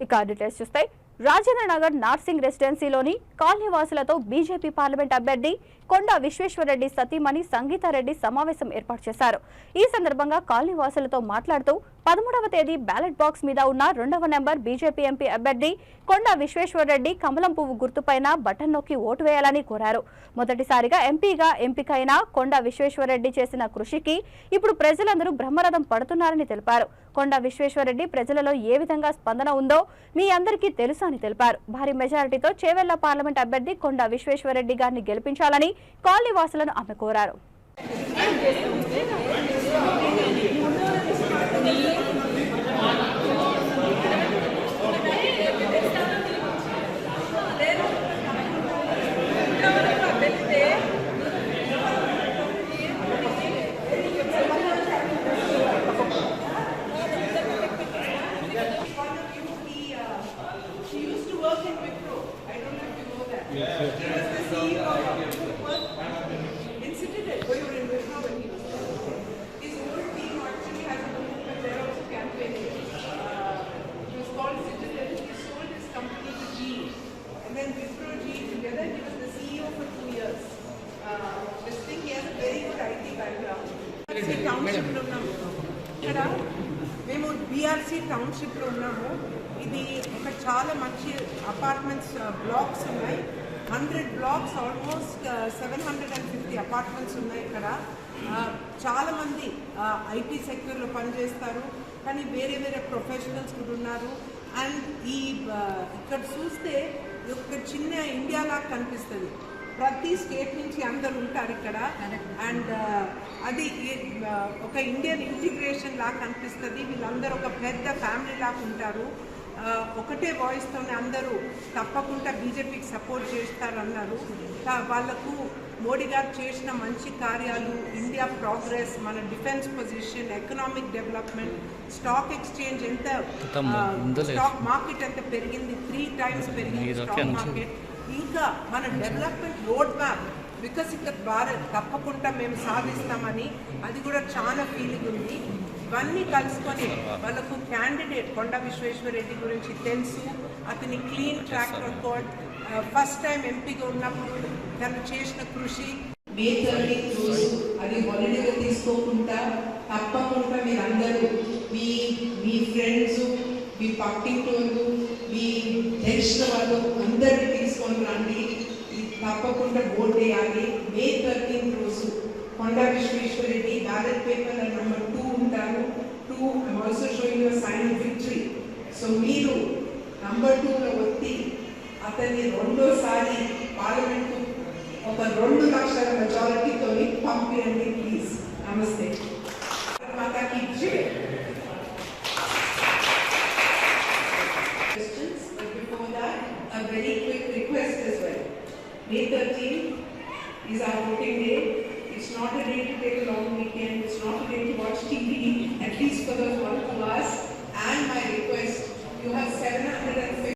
ఇక డీటెయిల్స్ చూస్తే Rajendra Nagar Narsingi రెసిడెన్సీలోని కాలనీవాసులతో BJP parliament అభ్యర్థి కొండా విశ్వేశ్వరరెడ్డి సతీమణి సంగీతారెడ్డి సమావేశం ఏర్పాటు చేశారు. ఈ సందర్భంగా కాలనీవాసులతో మాట్లాడుతూ 13వ తేదీ బ్యాలెట్ బాక్స్ మీద ఉన్న 2వ నెంబర్ బీజేపీ ఎంపీ అభ్యర్థి కొండా విశ్వేశ్వరరెడ్డి కమలం పువ్వు గుర్తుపైన బటన్ నొక్కి ఓటు వేయాలని కోరారు. మొదటిసారిగా ఎంపీగా ఎంపికైన కొండా విశ్వేశ్వరరెడ్డి చేసిన కృషికి ఇప్పుడు ప్రజలందరూ బ్రహ్మరథం పడుతున్నారని తెలిపారు. కొండా విశ్వేశ్వరరెడ్డి ప్రజలలో ఏ విధంగా స్పందన ఉందో మీ అందరికీ తెలుసు అని తెలిపారు. భారీ మెజారిటీతో చేవెళ్ల పార్లమెంట్ అభ్యర్థి కొండా విశ్వేశ్వరరెడ్డి గారిని గెలిపించాలని కాలనీ వాసులను ఆమె కోరారు. ఇక్కడ మేము బీఆర్సీ టౌన్షిప్లో ఉన్నాము. ఇది ఒక చాలా మంచి అపార్ట్మెంట్స్ బ్లాక్స్ ఉన్నాయి. 100 బ్లాక్స్, ఆల్మోస్ట్ 750 అపార్ట్మెంట్స్ ఉన్నాయి. ఇక్కడ చాలామంది ఐటీ సెక్టర్లో పనిచేస్తారు, కానీ వేరే వేరే ప్రొఫెషనల్స్ కూడా ఉన్నారు. అండ్ ఇక్కడ చూస్తే ఒక చిన్న ఇండియాలా కనిపిస్తుంది. ప్రతి స్టేట్ నుంచి అందరు ఉంటారు ఇక్కడ. అండ్ అది ఒక ఇండియన్ ఇంటిగ్రేషన్ లాగా కనిపిస్తుంది. వీళ్ళందరూ ఒక పెద్ద ఫ్యామిలీ లాగా ఉంటారు. ఒకటే వాయిస్తోనే అందరూ తప్పకుండా బీజేపీకి సపోర్ట్ చేస్తారన్నారు. వాళ్లకు మోడీ గారు చేసిన మంచి కార్యాలు, ఇండియా ప్రోగ్రెస్, మన defence position, economic development, stock exchange ఎంత, స్టాక్ మార్కెట్ ఎంత పెరిగింది, 3 times పెరిగింది స్టాక్ మార్కెట్. ఇంకా మన డెవలప్మెంట్ రోడ్ మ్యాప్ వికసిత భారత్ తప్పకుండా మేము సాధిస్తామని అది కూడా చాలా ఫీలింగ్ ఉంది. ఇవన్నీ కలుసుకొని వాళ్ళకు క్యాండిడేట్ కొండా విశ్వేశ్వరరెడ్డి గురించి తెలుసు. అతని clean track record, first time ఎంపీగా ఉన్నప్పుడు తను చేసిన కృషి. మే 13 రోజు అది హాలిడేగా తీసుకోకుండా తప్పకుండా మీరందరూ మీ ఫ్రెండ్స్, మీ పక్కింటోళ్ళు, మీ తెలిసిన వాళ్ళు అందరినీ తీసుకొని రండి. తప్పకుండా ఓట్ వేయాలి. మే 13 రోజు కొండా విశ్వేశ్వరరెడ్డి బ్యాలెట్ పేపర్ నెంబర్ 2 ఉంటారు. 2 I'm also showing you a sign of victory. So మీరు నెంబర్ 2లో వచ్చి అతన్ని రెండోసారి పార్లమెంట్ ఒక 2 లక్షల మెజారిటీతో పంపించండి ప్లీజ్. నమస్తే. మాతాకి జై. A very quick request as well. May 13 is our voting day. It's not a day to take a long weekend. It's not a day to watch TV, at least for those 1 2 hours. And my request, you have 750